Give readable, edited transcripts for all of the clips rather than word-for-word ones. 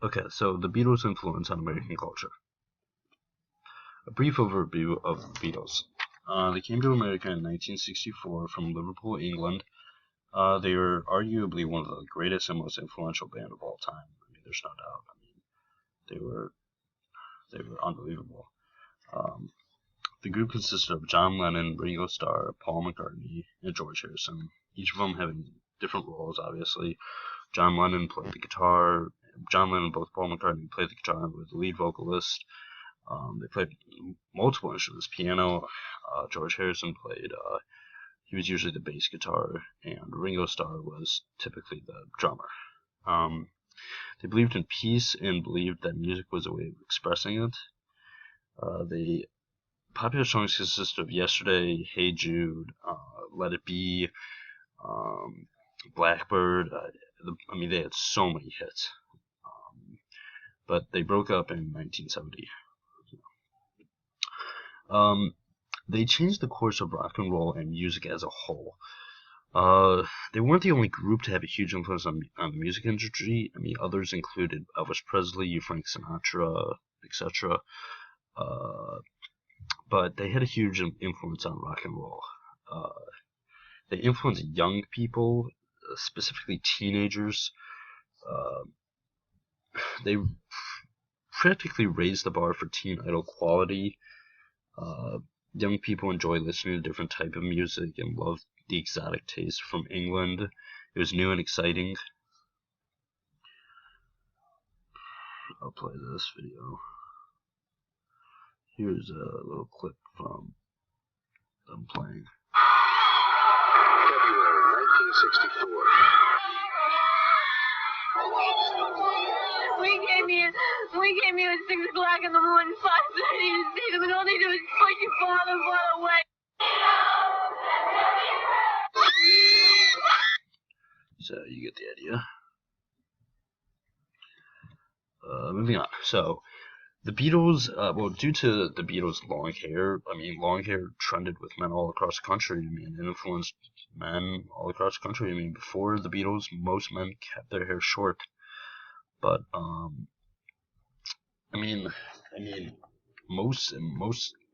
Okay, so the Beatles' influence on American culture. A brief overview of the Beatles. They came to America in 1964 from Liverpool, England. They were arguably one of the greatest and most influential band of all time. I mean, there's no doubt. I mean, they were unbelievable. Um, the group consisted of John Lennon, Ringo Starr, Paul McCartney, and George Harrison. Each of them having different roles, obviously. John Lennon played the guitar. John Lennon, both Paul McCartney played the guitar and was the lead vocalist. They played multiple instruments, piano. George Harrison played. He was usually the bass guitar, and Ringo Starr was typically the drummer. Um, they believed in peace and believed that music was a way of expressing it. The popular songs consist of "Yesterday," "Hey Jude," "Let It Be," um, "Blackbird." I mean, they had so many hits. But they broke up in 1970. They changed the course of rock and roll and music as a whole. They weren't the only group to have a huge influence on the music industry. I mean, others included Elvis Presley, Frank Sinatra, etc. But they had a huge influence on rock and roll. Uh, they influenced young people, specifically teenagers. Uh, they practically raised the bar for teen idol quality. Young people enjoy listening to different type of music and love the exotic taste from England. It was new and exciting. I'll play this video. Here's a little clip from them playing. February 1964. We came here at 6 o'clock in the morning, 5:30 to see them, and all they do is push you farther and farther away. So you get the idea. Moving on. So the Beatles, well, due to the Beatles' long hair, I mean, long hair trended with men all across the country. I mean, it influenced men all across the country. I mean, before the Beatles, most men kept their hair short. But I mean, most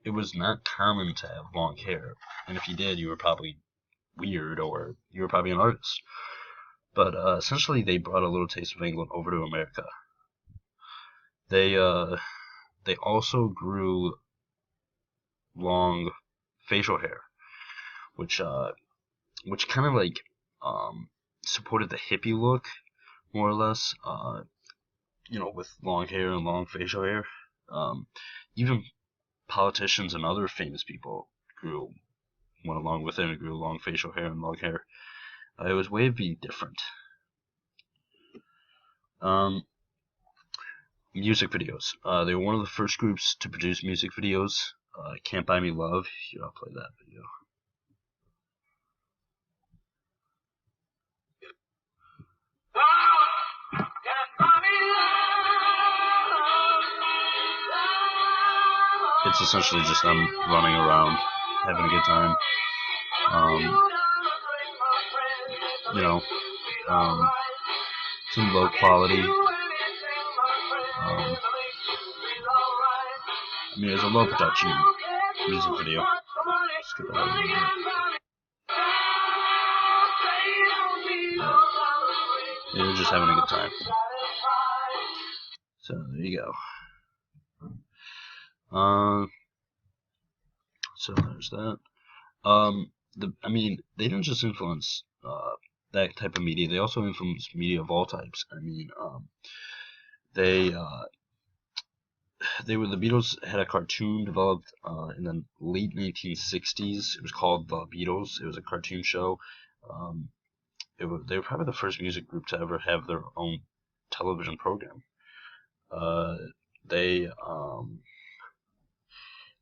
it was not common to have long hair, and if you did, you were probably weird or you were probably an artist. But essentially, they brought a little taste of England over to America. They also grew long facial hair, which kind of like supported the hippie look more or less. With long hair and long facial hair. Even politicians and other famous people went along with it and grew long facial hair and long hair. It was a way of being different. Music videos. They were one of the first groups to produce music videos. Can't Buy Me Love. Here, I'll play that video. It's essentially just them running around, having a good time. Some low quality. I mean, it's a low production music video. Skip ahead a little bit. Yeah, they're just having a good time. So there you go. So there's that. They didn't just influence that type of media. They also influenced media of all types. I mean, the Beatles had a cartoon developed in the late 1960s. It was called The Beatles. It was a cartoon show. They were probably the first music group to ever have their own television program.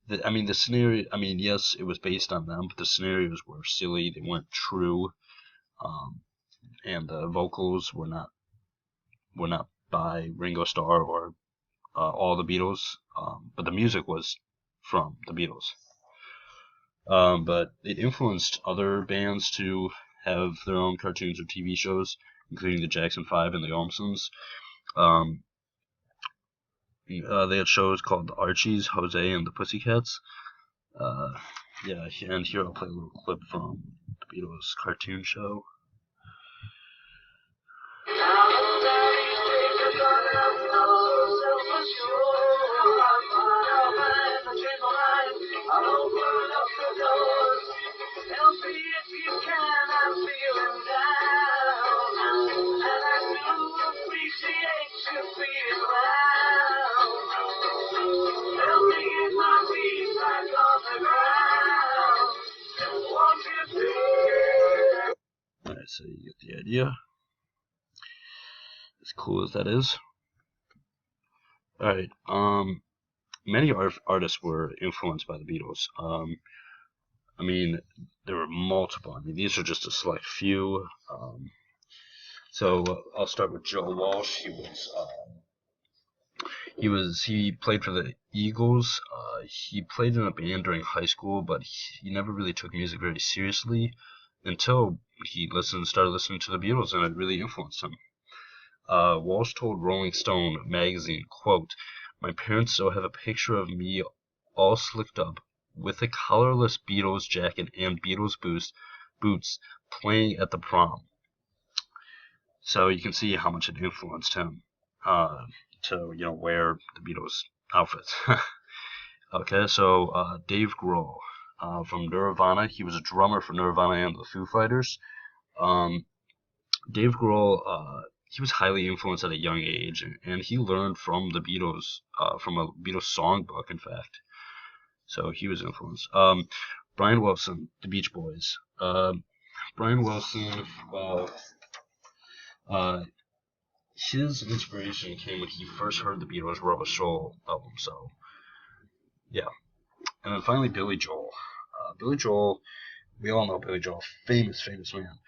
The scenario, yes, it was based on them, but the scenarios were silly, they weren't true, and the vocals were not by Ringo Starr or all the Beatles, but the music was from the Beatles. But it influenced other bands to have their own cartoons or TV shows, including the Jackson 5 and the Olmsons. They had shows called the Archies, Jose, and the Pussycats. Yeah, and here I'll play a little clip from the Beatles cartoon show. Alright, so you get the idea. As cool as that is. Alright, many artists were influenced by the Beatles. I mean, there were multiple. I mean, these are just a select few. So I'll start with Joe Walsh. He played for the Eagles. He played in a band during high school, but he never really took music very seriously until he started listening to the Beatles, and it really influenced him. Walsh told Rolling Stone magazine, quote, "My parents still have a picture of me all slicked up with a collarless Beatles jacket and Beatles boots playing at the prom." So you can see how much it influenced him to wear the Beatles outfits. Okay, so Dave Grohl from Nirvana. He was a drummer for Nirvana and the Foo Fighters. Dave Grohl, he was highly influenced at a young age, and he learned from the Beatles, from a Beatles songbook, in fact. So he was influenced. Brian Wilson, the Beach Boys. Brian Wilson, well, his inspiration came when he first heard the Beatles' Rubber Soul album. So, yeah. And then finally, Billy Joel. Billy Joel, we all know Billy Joel, famous man.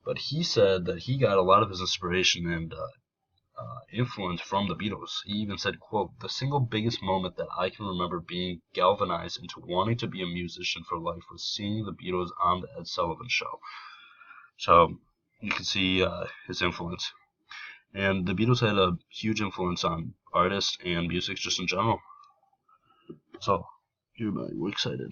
But he said that he got a lot of his inspiration and influence from the Beatles. He even said, quote, "The single biggest moment that I can remember being galvanized into wanting to be a musician for life was seeing the Beatles on the Ed Sullivan Show." So you can see his influence. And the Beatles had a huge influence on artists and music just in general. So, we're excited.